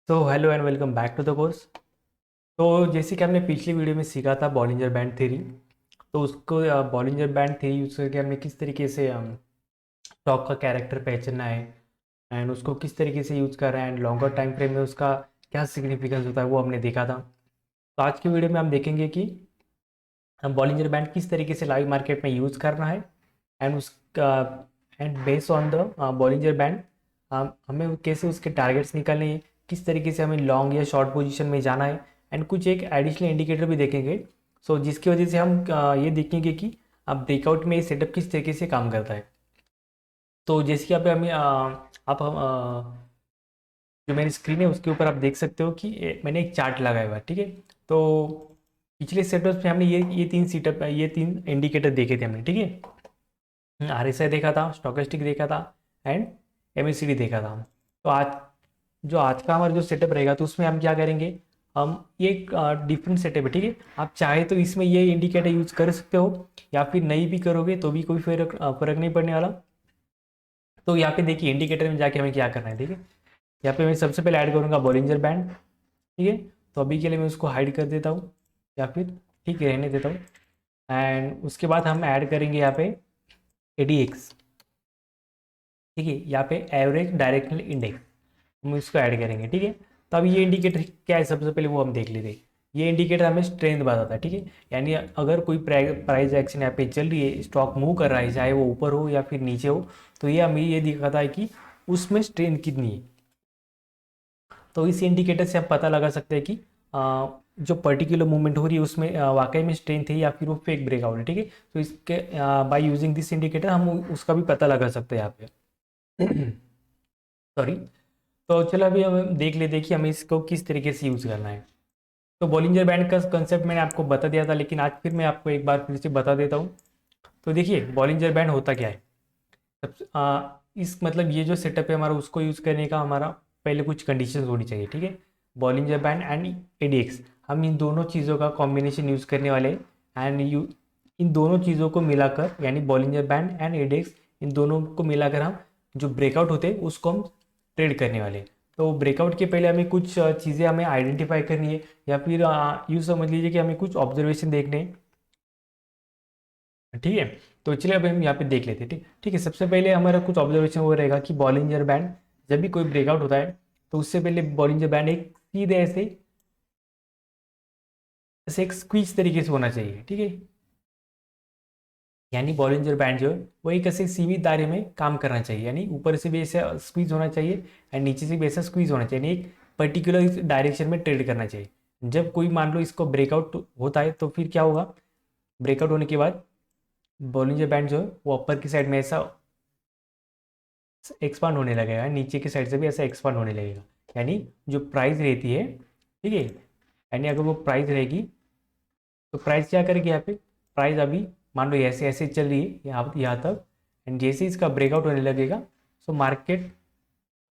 तो hello and welcome back to the course. तो जैसे कि हमने पिछली वीडियो में सीखा था बॉलिंजर बैंड थ्योरी। तो उसको बॉलिंजर बैंड थ्योरी यूज़ करके हमने किस तरीके से स्टॉक का कैरेक्टर पहचानना है एंड उसको किस तरीके से यूज़ कर रहे हैं एंड लॉन्गर टाइम फ्रेम में उसका क्या सिग्निफिकेंस होता है वो हमने देखा था। तो आज की वीडियो में हम देखेंगे कि हम बॉलिंजर बैंड किस तरीके से लाइव मार्केट में यूज़ करना है एंड उसका and based on the Bollinger band हमें कैसे उसके टारगेट्स निकालने हैं, किस तरीके से हमें लॉन्ग या शॉर्ट पोजीशन में जाना है एंड कुछ एक एडिशनल इंडिकेटर भी देखेंगे। सो जिसकी वजह से हम ये देखेंगे कि अब ब्रेकआउट में ये सेटअप किस तरीके से काम करता है। तो जैसे कि आप हमें आप हम जो मेरी स्क्रीन है उसके ऊपर आप देख सकते हो कि मैंने एक चार्ट लगाया हुआ है, ठीक है। तो पिछले सेटअप्स में हमने ये तीन इंडिकेटर देखे थे हमने, ठीक है। आरएसआई देखा था, स्टोकेस्टिक देखा था एंड एमएसीडी देखा था। तो आज का हमारा जो सेटअप रहेगा तो उसमें हम क्या करेंगे, हम ये एक डिफरेंट सेटअप है, ठीक है। आप चाहे तो इसमें ये इंडिकेटर यूज कर सकते हो या फिर नहीं भी करोगे तो भी कोई फर्क नहीं पड़ने वाला। तो यहाँ पे देखिए इंडिकेटर में जाके हमें क्या करना है, ठीक है। यहाँ पे मैं सबसे पहले ऐड करूँगा बॉलिंजर बैंड, ठीक है। तो अभी के लिए मैं उसको हाइड कर देता हूँ या फिर ठीक है रहने देता हूँ। एंड उसके बाद हम ऐड करेंगे यहाँ पे एडीएक्स, ठीक है। यहाँ पे एवरेज डायरेक्शनल इंडेक्स हम इसको ऐड करेंगे, ठीक है। तो अब ये इंडिकेटर क्या है, सबसे पहले वो हम देख लेते हैं। ये इंडिकेटर हमें स्ट्रेंथ बताता है, ठीक है। यानी अगर कोई प्राइस एक्शन यहाँ पे चल रही है, स्टॉक मूव कर रहा है, चाहे वो ऊपर हो या फिर नीचे हो, तो ये हमें ये दिखाता है कि उसमें स्ट्रेंथ कितनी है। तो इस इंडिकेटर से आप पता लगा सकते हैं कि जो पर्टिकुलर मूवमेंट हो रही है उसमें वाकई में स्ट्रेंथ है या फिर वो फेक ब्रेकआउट है, ठीक है। तो इसके बाय यूजिंग दिस इंडिकेटर हम उसका भी पता लगा सकते हैं यहाँ पे। सॉरी। तो चलो अभी हम देख लेते हैं कि हमें इसको किस तरीके से यूज़ करना है। तो बॉलिंजर बैंड का कंसेप्ट मैंने आपको बता दिया था, लेकिन आज फिर मैं आपको एक बार फिर से बता देता हूँ। तो देखिए बॉलिंजर बैंड होता क्या है। इस मतलब ये जो सेटअप है हमारा उसको यूज़ करने का हमारा पहले कुछ कंडीशंस होनी चाहिए, ठीक है। बॉलिंजर बैंड एंड एडीएक्स, हम इन दोनों चीज़ों का कॉम्बिनेशन यूज़ करने वाले हैं एंड यू इन दोनों चीज़ों को मिलाकर यानी बॉलिंजर बैंड एंड एडीएक्स, इन दोनों को मिलाकर हम जो ब्रेकआउट होते हैं उसको हम ट्रेड करने वाले हैं। तो ब्रेकआउट के पहले हमें कुछ चीज़ें हमें आइडेंटिफाई करनी है या फिर यूँ समझ लीजिए कि हमें कुछ ऑब्जर्वेशन देखने हैं, ठीक है। तो चलिए अब हम यहाँ पे देख लेते हैं, ठीक ठीक है। सबसे पहले हमारा कुछ ऑब्जर्वेशन वो रहेगा कि बॉलिंजर बैंड जब भी कोई ब्रेकआउट होता है तो उससे पहले बॉलिंजर बैंड एक सीधे ऐसे ऐसे एक स्क्वीज तरीके से होना चाहिए, ठीक है। यानी बॉलिंजर बैंड जो है वो एक ऐसे सीमित दायरे में काम करना चाहिए, यानी ऊपर से भी ऐसे स्क्वीज होना चाहिए एंड नीचे से भी ऐसा स्क्वीज होना चाहिए, यानी एक पर्टिकुलर डायरेक्शन में ट्रेड करना चाहिए। जब कोई मान लो इसको ब्रेकआउट होता है तो फिर क्या होगा, ब्रेकआउट होने के बाद बॉलिंजर बैंड जो है वो अपर की साइड में ऐसा एक्सपांड होने लगेगा, नीचे की साइड से भी ऐसा एक्सपांड होने लगेगा। यानी जो प्राइस रहती है, ठीक है, यानी अगर वो प्राइस रहेगी तो प्राइस क्या करेगी यहाँ पे, प्राइस अभी मान लो ऐसे ऐसे चल रही है यहाँ तक एंड जैसे ही इसका ब्रेकआउट होने लगेगा सो मार्केट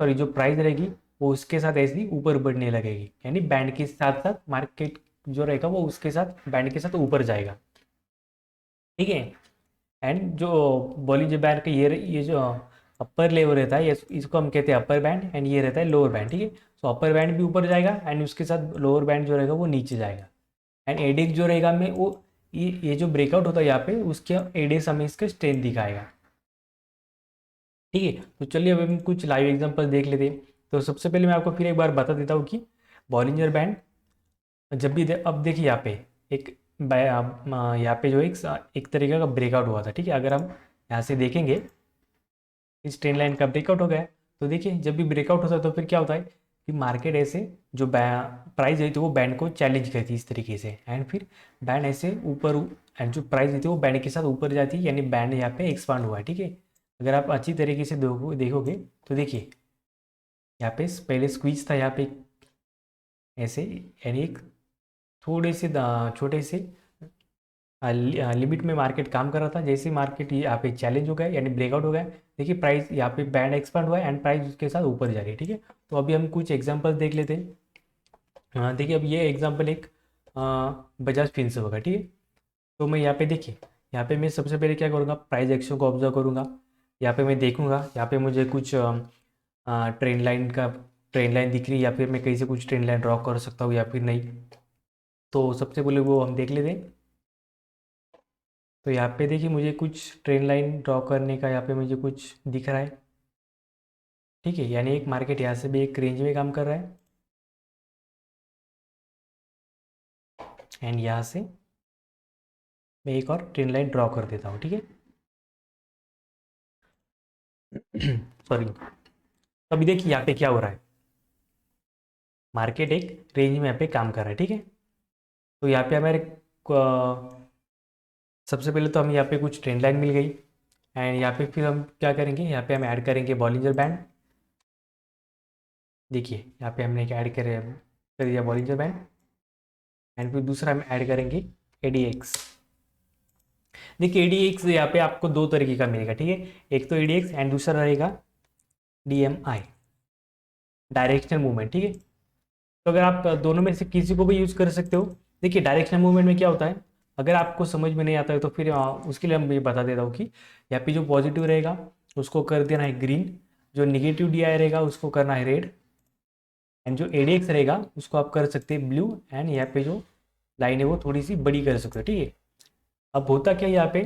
सॉरी जो प्राइस रहेगी वो उसके साथ ऐसे ही ऊपर बढ़ने लगेगी, यानी बैंड के साथ साथ मार्केट जो रहेगा वो उसके साथ बैंड के साथ ऊपर जाएगा, ठीक है। एंड जो बॉलिंजर बैंड का ये जो अपर लेवल रहता है, ये इसको हम कहते हैं अपर बैंड एंड ये रहता है लोअर बैंड, ठीक है। सो अपर बैंड भी ऊपर जाएगा एंड उसके साथ लोअर बैंड जो रहेगा वो नीचे जाएगा। एंड एडेक्स जो रहेगा हमें वो ये जो ब्रेकआउट होता है यहाँ पे उसके एडेक्स हमें इसका स्ट्रेंथ दिखाएगा, ठीक है। तो चलिए अब हम कुछ लाइव एग्जांपल देख लेते हैं। तो सबसे पहले मैं आपको फिर एक बार बता देता हूँ कि बॉलिंजर बैंड जब भी अब देखिए यहाँ पे एक यहाँ पे जो एक तरीके का ब्रेकआउट हुआ था, ठीक है। अगर हम यहाँ से देखेंगे इस ट्रेन लाइन का ब्रेकआउट हो गया है, तो देखिए जब भी ब्रेकआउट होता है तो फिर क्या होता है कि मार्केट ऐसे जो प्राइस है तो वो बैंड को चैलेंज करती है इस तरीके से एंड फिर बैंड ऐसे ऊपर एंड जो प्राइस रहती है वो बैंड के साथ ऊपर जाती है, यानी बैंड यहाँ पे एक्सपांड हुआ है, ठीक है। अगर आप अच्छी तरीके से देखोगे तो देखिए यहाँ पे पहले स्क्वीज था यहाँ पे ऐसे, यानी एक थोड़े से छोटे से लिमिट में मार्केट काम कर रहा था। जैसे मार्केट यहाँ पे चैलेंज हो गया यानी ब्रेकआउट हो गया, देखिए प्राइस यहाँ पे बैंड एक्सपांड हुआ है एंड प्राइस उसके साथ ऊपर जा रही है, ठीक है। तो अभी हम कुछ एग्जांपल देख लेते हैं। देखिए अब ये एग्जांपल एक बजाज फिंसर्व होगा, ठीक है। तो मैं यहाँ पे देखिए यहाँ पे मैं सबसे पहले क्या करूँगा, प्राइस एक्शन को ऑब्जर्व करूँगा। यहाँ पे मैं देखूँगा यहाँ पे मुझे कुछ ट्रेंड लाइन का ट्रेंड लाइन दिख रही है या फिर मैं कहीं से कुछ ट्रेंड लाइन ड्रॉ कर सकता हूँ या फिर नहीं। तो सबसे पहले वो हम देख लेते हैं। तो यहाँ पे देखिए मुझे कुछ ट्रेंड लाइन ड्रॉ करने का यहाँ पे मुझे कुछ दिख रहा है, ठीक है। यानी एक मार्केट यहाँ से भी एक रेंज में काम कर रहा है, एंड यहाँ से मैं एक और ट्रेंड लाइन ड्रॉ कर देता हूँ, ठीक है। सॉरी। तो अभी देखिए यहाँ पे क्या हो रहा है, मार्केट एक रेंज में यहाँ पे काम कर रहा है, ठीक है। तो यहाँ पे हमारे सबसे पहले तो हम यहाँ पे कुछ ट्रेंड लाइन मिल गई, एंड यहाँ पे फिर हम क्या करेंगे, यहाँ पे हम ऐड करेंगे बॉलिंजर बैंड। देखिए यहाँ पे हमने ऐड कर दिया बॉलिंजर बैंड, एंड फिर दूसरा हम ऐड करेंगे ADX। देखिए ADX यहाँ पे आपको दो तरीके का मिलेगा, ठीक है। एक तो ADX एंड दूसरा रहेगा DMI, डायरेक्शनल मूवमेंट, ठीक है। तो अगर आप दोनों में से किसी को भी यूज़ कर सकते हो। देखिए डायरेक्शनल मूवमेंट में क्या होता है, अगर आपको समझ में नहीं आता है तो फिर उसके लिए हम ये बता देता हूँ कि यहाँ पे जो पॉजिटिव रहेगा उसको कर देना है ग्रीन, जो निगेटिव DI रहेगा उसको करना है रेड, एंड जो ADX रहेगा उसको आप कर सकते हैं ब्लू, एंड यहाँ पे जो लाइन है वो थोड़ी सी बड़ी कर सकते हो, ठीक है। अब होता क्या यहाँ पे,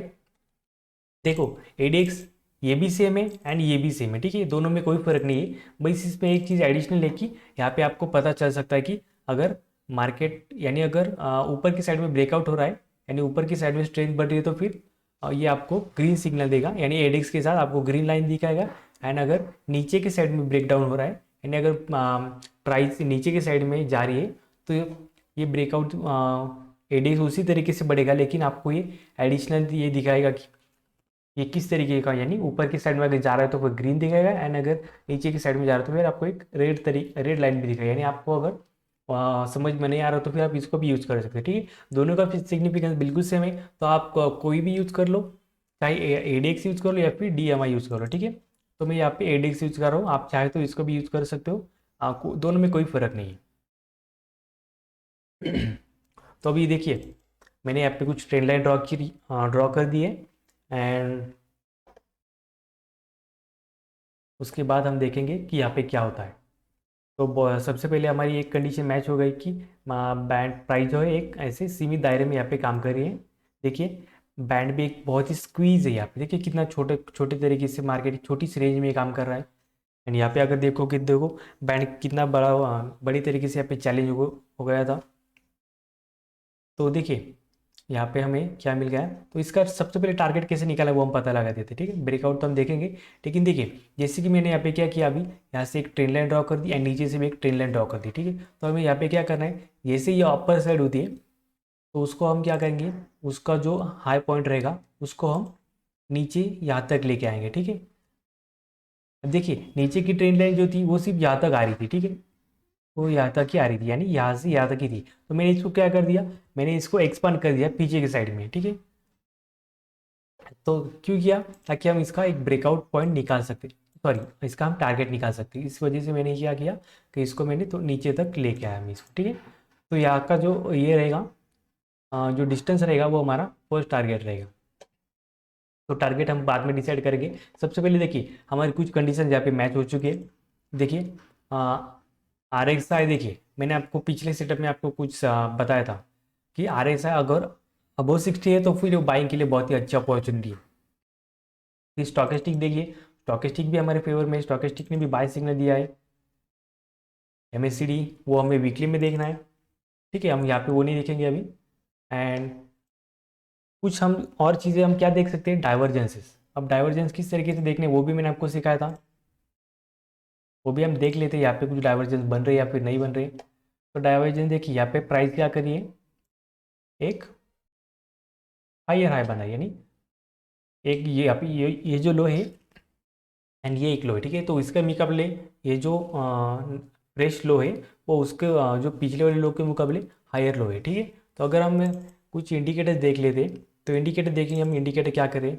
देखो ADX ये भी सेम है एंड ये भी सेम है, ठीक है, दोनों में कोई फर्क नहीं है। बस इसमें एक चीज़ एडिशनल है कि यहाँ पे आपको पता चल सकता है कि अगर मार्केट यानी अगर ऊपर की साइड में ब्रेकआउट हो रहा है, यानी ऊपर की साइड में स्ट्रेंथ बढ़ रही है, तो फिर ये आपको ग्रीन सिग्नल देगा, यानी एडिक्स के साथ आपको ग्रीन लाइन दिखाएगा। एंड अगर नीचे के साइड में ब्रेकडाउन हो रहा है, यानी अगर प्राइस नीचे के साइड में जा रही है, तो ये ब्रेकआउट एडिक्स उसी तरीके से बढ़ेगा, लेकिन आपको ये एडिशनल ये दिखाएगा कि ये किस तरीके का, यानी ऊपर की साइड में अगर जा रहा है तो फिर ग्रीन दिखाएगा, एंड अगर नीचे की साइड में जा रहा है तो फिर आपको एक रेड लाइन भी दिखाएगा। यानी आपको अगर समझ में नहीं आ रहा तो फिर आप इसको भी यूज़ कर सकते हैं, ठीक है। दोनों का सिग्निफिकेंस बिल्कुल सेम है, तो आप कोई भी यूज़ कर लो, चाहे ADX यूज़ कर लो या फिर DMI यूज़ कर लो, ठीक है। तो मैं यहाँ पे ADX यूज़ कर रहा हूँ, आप चाहे तो इसको भी यूज़ कर सकते हो, आपको दोनों में कोई फ़र्क नहीं है। तो अभी देखिए मैंने यहाँ पे कुछ ट्रेंड लाइन ड्रॉ कर दी है, एंड उसके बाद हम देखेंगे कि यहाँ पे क्या होता है। तो सबसे पहले हमारी एक कंडीशन मैच हो गई कि बैंड प्राइस जो है एक ऐसे सीमित दायरे में यहाँ पे काम कर रही है। देखिए बैंड भी एक बहुत ही स्क्वीज है यहाँ पे, देखिए कितना छोटे छोटे तरीके से मार्केट छोटी सी रेंज में ये काम कर रहा है। एंड यहाँ पे अगर देखो कि देखो बैंड कितना बड़ी तरीके से यहाँ पे चैलेंज हो गया था। तो देखिए यहाँ पे हमें क्या मिल गया है, तो इसका सबसे पहले टारगेट कैसे निकाला वो हम पता लगा देते, ठीक है। ब्रेकआउट तो हम देखेंगे, लेकिन देखिए जैसे कि मैंने यहाँ पे क्या किया, अभी यहाँ से एक ट्रेंड लाइन ड्रॉ कर दी एंड नीचे से भी एक ट्रेंड लाइन ड्रॉ कर दी, ठीक है। तो हमें यहाँ पे क्या करना है, जैसे ये अपर साइड होती है तो उसको हम क्या करेंगे, उसका जो हाई पॉइंट रहेगा उसको हम नीचे यहाँ तक लेके आएंगे, ठीक है। अब देखिए नीचे की ट्रेंड लाइन जो थी वो सिर्फ यहाँ तक आ रही थी, ठीक है, वो यहाँ तक ही आ रही थी, यानी यहाँ से यहाँ तक ही थी। तो मैंने इसको क्या कर दिया, मैंने इसको एक्सपांड कर दिया पीछे के साइड में, ठीक है। तो क्यों किया, ताकि हम इसका एक ब्रेकआउट पॉइंट निकाल सकते, सॉरी इसका हम टारगेट निकाल सकते, इस वजह से मैंने क्या किया कि इसको मैंने तो नीचे तक लेके आया मैं इसको, ठीक है। तो यहाँ का जो ये रहेगा जो डिस्टेंस रहेगा वो हमारा फर्स्ट टारगेट रहेगा। तो टारगेट हम बाद में डिसाइड करेंगे। सबसे पहले देखिए हमारी कुछ कंडीशन यहाँ पे मैच हो चुकी है। देखिए RSI, देखिए मैंने आपको पिछले सेटअप में आपको कुछ बताया था कि RSI अगर अबो 60 है तो फिर बाइंग के लिए बहुत ही अच्छी अपॉर्चुनिटी है। फिर स्टॉकेस्टिक देखिए, स्टॉकेस्टिक भी हमारे फेवर में, स्टॉकेस्टिक ने भी बाय सिग्नल दिया है। MACD वो हमें वीकली में देखना है, ठीक है, हम यहाँ पे वो नहीं देखेंगे अभी। एंड कुछ हम और चीज़ें हम क्या देख सकते हैं, डाइवर्जेंसेस। अब डाइवर्जेंस किस तरीके से देखने वो भी मैंने आपको सिखाया था, वो भी हम देख लेते हैं यहाँ पे कुछ डाइवर्जेंस बन रही है या फिर नहीं बन रही। तो डाइवर्जेंस देखिए यहाँ पे प्राइस क्या करिए, एक हायर हाई बना, यानी एक ये यहाँ पे ये जो लो है एंड ये एक लो है, ठीक है। तो इसके मुकाबले ये जो फ्रेश लो है वो उसके जो पिछले वाले लो के मुकाबले हायर लो है, ठीक है। तो अगर हम कुछ इंडिकेटर्स देख लेते, तो इंडिकेटर देखेंगे हम, इंडिकेटर क्या करें,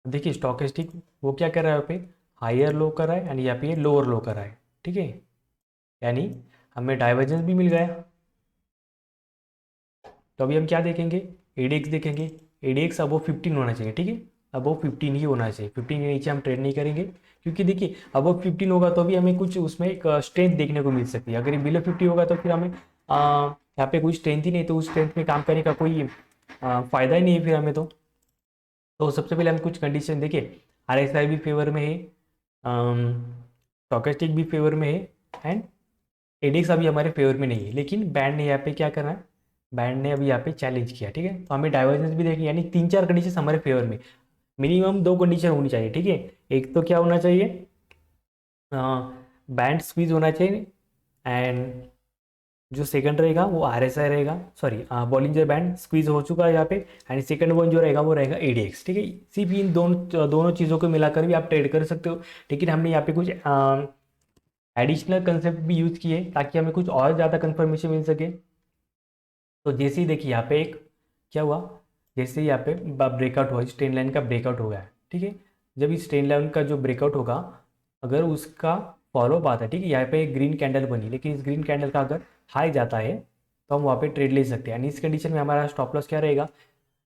देखिए स्टॉकेस्टिक वो क्या कर रहा है यहाँ पे, हायर लो कर रहा है एंड यहाँ पे लोअर लो कर रहा है, ठीक है। यानी हमें डाइवर्जेंस भी मिल गया। तो अभी हम क्या देखेंगे, ADX देखेंगे, ADX अब वो 15 होना चाहिए, ठीक है। अबव 15 ही होना चाहिए। 15 के नीचे हम ट्रेड नहीं करेंगे, क्योंकि देखिए अबव 15 होगा तो भी हमें कुछ उसमें एक स्ट्रेंथ देखने को मिल सकती है। अगर ये बिलो 50 होगा तो फिर हमें यहाँ पे कोई स्ट्रेंथ ही नहीं, तो उस स्ट्रेंथ में काम करने का कोई फ़ायदा ही नहीं है फिर हमें। तो सबसे पहले हम कुछ कंडीशन देखिए, RSI भी फेवर में है, स्टोकेस्टिक भी फेवर में है, एंड एडिक्स अभी हमारे फेवर में नहीं है। लेकिन बैंड ने यहाँ पे क्या करना है, बैंड ने अभी यहाँ पे चैलेंज किया, ठीक है। तो हमें डाइवर्जेंस भी देखनी, यानी 3-4 कंडीशन हमारे फेवर में, मिनिमम 2 कंडीशन होनी चाहिए, ठीक है। एक तो क्या होना चाहिए, बैंड स्क्वीज होना चाहिए, एंड जो सेकंड रहेगा वो RSI रहेगा, सॉरी बॉलिंजर बैंड स्क्वीज हो चुका है यहाँ पे, एंड सेकंड वन जो रहेगा वो रहेगा ADX, ठीक है। सिर्फ इन दोनों दोनों चीज़ों को मिलाकर भी आप ट्रेड कर सकते हो, लेकिन हमने यहाँ पे कुछ एडिशनल कंसेप्ट भी यूज़ किए ताकि हमें कुछ और ज़्यादा कंफर्मेशन मिल सके। तो जैसे ही देखिए यहाँ पे एक क्या हुआ, जैसे ही यहाँ पे ब्रेकआउट हुआ, स्ट्रेन लाइन का ब्रेकआउट हो गया है, ठीक है। जब इस स्ट्रेन लाइन का जो ब्रेकआउट होगा, अगर उसका फॉलो आता है, ठीक है, यहाँ पे एक ग्रीन कैंडल बनी, लेकिन इस ग्रीन कैंडल का अगर हाई जाता है तो हम वहाँ पे ट्रेड ले सकते हैं। यानी इस कंडीशन में हमारा स्टॉप लॉस क्या रहेगा,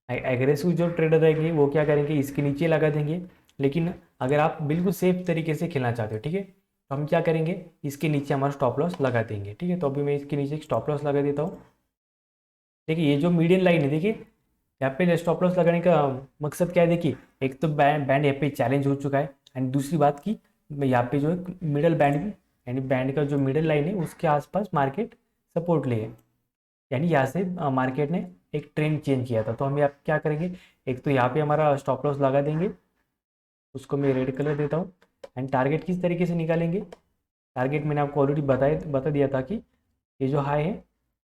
एग्रेसिव जो ट्रेडर रहेंगे वो क्या करेंगे, इसके नीचे लगा देंगे। लेकिन अगर आप बिल्कुल सेफ तरीके से खेलना चाहते हो, ठीक है, तो हम क्या करेंगे, इसके नीचे हमारा स्टॉप लॉस लगा देंगे, ठीक है। तो अभी मैं इसके नीचे एक स्टॉप लॉस लगा देता हूँ। देखिए ये जो मीडियन लाइन है, देखिए यहाँ पे स्टॉप लॉस लगाने का मकसद क्या है, देखिए एक तो बैंड बैंड यहाँ पे चैलेंज हो चुका है, एंड दूसरी बात की यहाँ पे जो है मिडल बैंड भी, यानी बैंड का जो मिडल लाइन है उसके आसपास मार्केट सपोर्ट ले है, यानी यहाँ से मार्केट ने एक ट्रेंड चेंज किया था। तो हम यहाँ क्या करेंगे, एक तो यहाँ पे हमारा स्टॉप लॉस लगा देंगे, उसको मैं रेड कलर देता हूँ। एंड टारगेट किस तरीके से निकालेंगे, टारगेट मैंने आपको ऑलरेडी बता दिया था कि ये जो हाई है,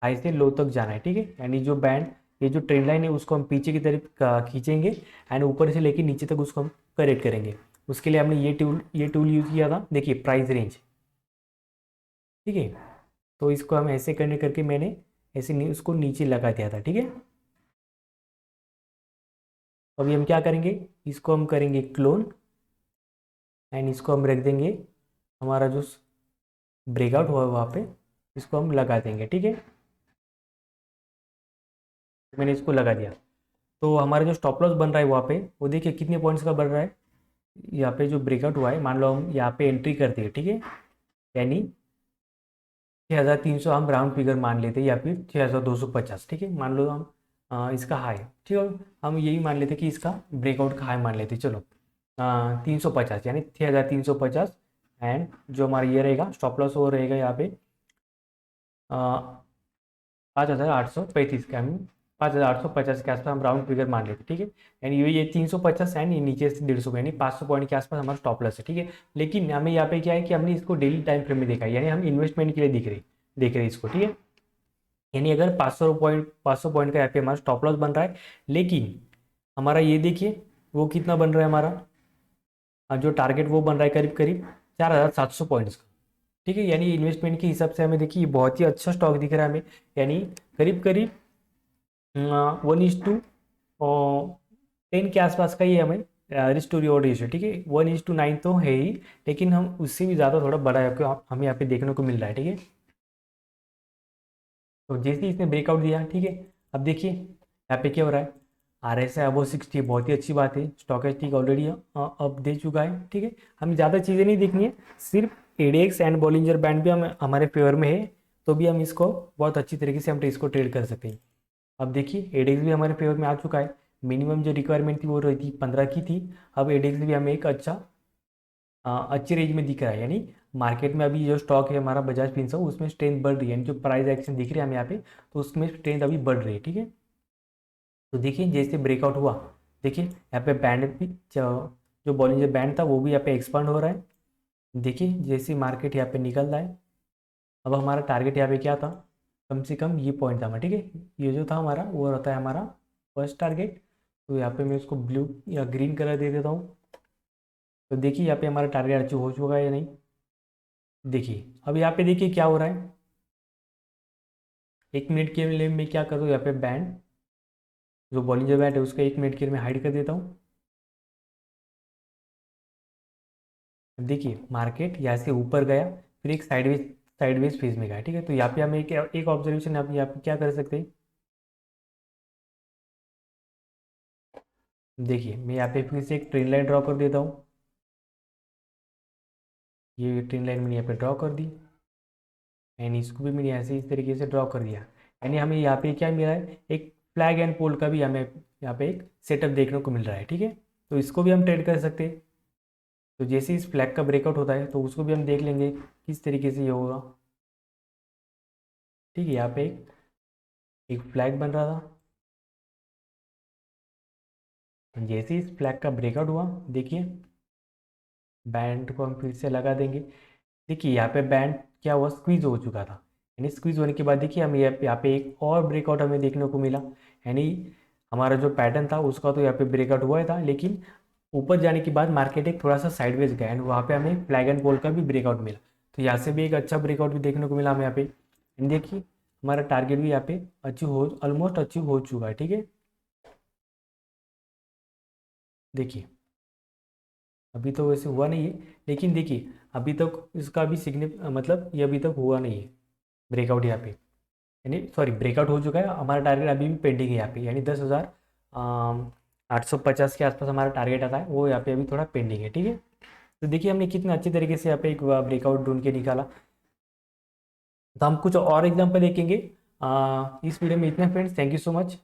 हाई से लो तक जाना है, ठीक है। यानी जो बैंड, ये जो ट्रेंड लाइन है उसको हम पीछे की तरफ खींचेंगे, एंड ऊपर से लेके नीचे तक उसको हम करेक्ट करेंगे। उसके लिए हमने ये टूल यूज़ किया था, देखिए प्राइस रेंज, ठीक है। तो इसको हम ऐसे करने करके मैंने ऐसे उसको नीचे लगा दिया था, ठीक है। तो अभी हम क्या करेंगे, इसको हम करेंगे क्लोन, एंड इसको हम रख देंगे हमारा जो ब्रेकआउट हुआ है वहाँ पे, इसको हम लगा देंगे, ठीक है। मैंने इसको लगा दिया। तो हमारा जो स्टॉप लॉस बन रहा है वहाँ पे, वो देखिए कितने पॉइंट्स का बन रहा है। यहाँ पे जो ब्रेकआउट हुआ है, मान लो हम यहाँ पे एंट्री करते हैं, ठीक है, यानी 6300 हम राउंड फिगर मान लेते हैं, या फिर 6250, ठीक है, मान लो हम इसका हाई, ठीक है। हम यही मान लेते कि इसका ब्रेकआउट का हाई मान लेते, चलो 350, यानी 6350, एंड जो हमारा ये रहेगा स्टॉप लॉस वो रहेगा यहाँ पे 5835 का, हम 5850 के आसपास हम राउंड फिगर मान लेते, ठीक है। यानी ये 350 एंड ये नीचे से 150, यानी 500 पॉइंट के आसपास हमारा स्टॉप लॉस है, ठीक है। लेकिन हमें यहाँ पे क्या है कि हमने इसको डेली टाइम फ्रेम में देखा है, यानी हम इन्वेस्टमेंट के लिए देख रहे इसको, ठीक है। यानी अगर 500 पॉइंट का यहाँ पे हमारा स्टॉप लॉस बन रहा है, लेकिन हमारा ये देखिए वो कितना बन रहा है हमारा, जो टारगेट वो बन रहा है करीब करीब 4700 पॉइंट्स का, ठीक है। यानी इन्वेस्टमेंट के हिसाब से हमें देखिए बहुत ही अच्छा स्टॉक दिख रहा है हमें, यानी करीब करीब 1:10 के आसपास का ही हमें रिस्क टू रिवॉर्ड रेशियो, ठीक है। 1:9 तो है ही, लेकिन हम उससे भी ज़्यादा थोड़ा बड़ा है हमें यहाँ पे देखने को मिल रहा है, ठीक है। तो जैसे ही इसने ब्रेकआउट दिया, ठीक है, अब देखिए यहाँ पे क्या हो रहा है, RSI अबो 60, बहुत ही अच्छी बात है, स्टॉकेस्टिक ऑलरेडी अब दे चुका है, ठीक है। हमें ज़्यादा चीज़ें नहीं देखनी है, सिर्फ ADX एंड बॉलिंजर बैंड भी हम हमारे फेवर में है, तो भी हम इसको बहुत अच्छी तरीके से हम इसको ट्रेड कर सकते हैं। अब देखिए ADX भी हमारे फेवर में आ चुका है, मिनिमम जो रिक्वायरमेंट थी वो रही थी 15 की थी, अब ADX भी हमें एक अच्छी रेंज में दिख रहा है। यानी मार्केट में अभी जो स्टॉक है हमारा बजाज फिंसर्व, उसमें स्ट्रेंथ बढ़ रही है, यानी जो प्राइस एक्शन दिख रही है हमें यहाँ पे, तो उसमें स्ट्रेंथ अभी बढ़ रही है, ठीक है। तो देखिए जैसे ब्रेकआउट हुआ, देखिए यहाँ पे बैंड भी जो बॉलिंजर बैंड था वो भी यहाँ पे एक्सपांड हो रहा है। देखिए जैसे मार्केट यहाँ पे निकल रहा है, अब हमारा टारगेट यहाँ पे क्या था, कम से कम ये पॉइंट था हमारा, ठीक है। ये जो था हमारा वो रहता है हमारा फर्स्ट टारगेट। तो यहाँ पे मैं उसको ब्लू या ग्रीन कलर दे देता हूँ। तो देखिए यहाँ पे हमारा टारगेट अचीव हो चुका है या नहीं, देखिए अब यहाँ पे देखिए क्या हो रहा है, 1 मिनट के लिए मैं क्या कर दूँ, यहाँ पे बैंड जो बॉलिंजर बैंड है उसका 1 मिनट के लिए मैं हाइड कर देता हूँ। अब देखिए मार्केट यहाँ से ऊपर गया, फिर एक साइडवेज फेज में गया, ठीक है। तो यहाँ पे हम एक ऑब्जर्वेशन आप यहाँ पे क्या कर सकते हैं, देखिए मैं यहाँ पे फिर से एक ट्रेन लाइन ड्रॉ कर देता हूँ। ये ट्रेन लाइन मैंने यहाँ पे ड्रॉ कर दी एंड इसको भी मैंने ऐसे इस तरीके से ड्रॉ कर दिया। यानी हमें यहाँ पे क्या मिला है, एक फ्लैग एंड पोल का भी हमें यहाँ पे एक सेटअप देखने को मिल रहा है। ठीक है, तो इसको भी हम ट्रेड कर सकते हैं। तो जैसे इस फ्लैग का ब्रेकआउट होता है तो उसको भी हम देख लेंगे किस तरीके से ये होगा। ठीक है, यहाँ पे एक फ्लैग बन रहा था, जैसे इस फ्लैग का ब्रेकआउट हुआ देखिए बैंड को हम फिर से लगा देंगे। देखिए यहाँ पे बैंड क्या हुआ, स्क्वीज हो चुका था। यानी स्क्वीज होने के बाद देखिए हम यहाँ पे एक और ब्रेकआउट हमें देखने को मिला। यानी हमारा जो पैटर्न था उसका तो यहाँ पे ब्रेकआउट हुआ ही था, लेकिन ऊपर जाने के बाद मार्केट एक थोड़ा सा साइडवेज गया एंड वहाँ पे हमें फ्लैग एंड बॉल का भी ब्रेकआउट मिला। तो यहाँ से भी एक अच्छा ब्रेकआउट भी देखने को मिला हमें यहाँ पे। एंड देखिए हमारा टारगेट भी यहाँ पे अचीव हो, ऑलमोस्ट अचीव हो चुका है। ठीक है, देखिए अभी तो वैसे हुआ नहीं है, लेकिन देखिए अभी तक इसका अभी मतलब ये अभी तक हुआ नहीं है ब्रेकआउट यहाँ पे। यानी सॉरी ब्रेकआउट हो चुका है, हमारा टारगेट अभी भी पेंडिंग है यहाँ पे। यानी 10,850 के आसपास हमारा टारगेट आता है, वो यहाँ पे अभी थोड़ा पेंडिंग है। ठीक है, तो देखिए हमने कितने अच्छे तरीके से यहाँ पे एक ब्रेकआउट ढूंढ के निकाला। तो हम कुछ और एग्जांपल देखेंगे इस वीडियो में। इतना friends, thank you so much.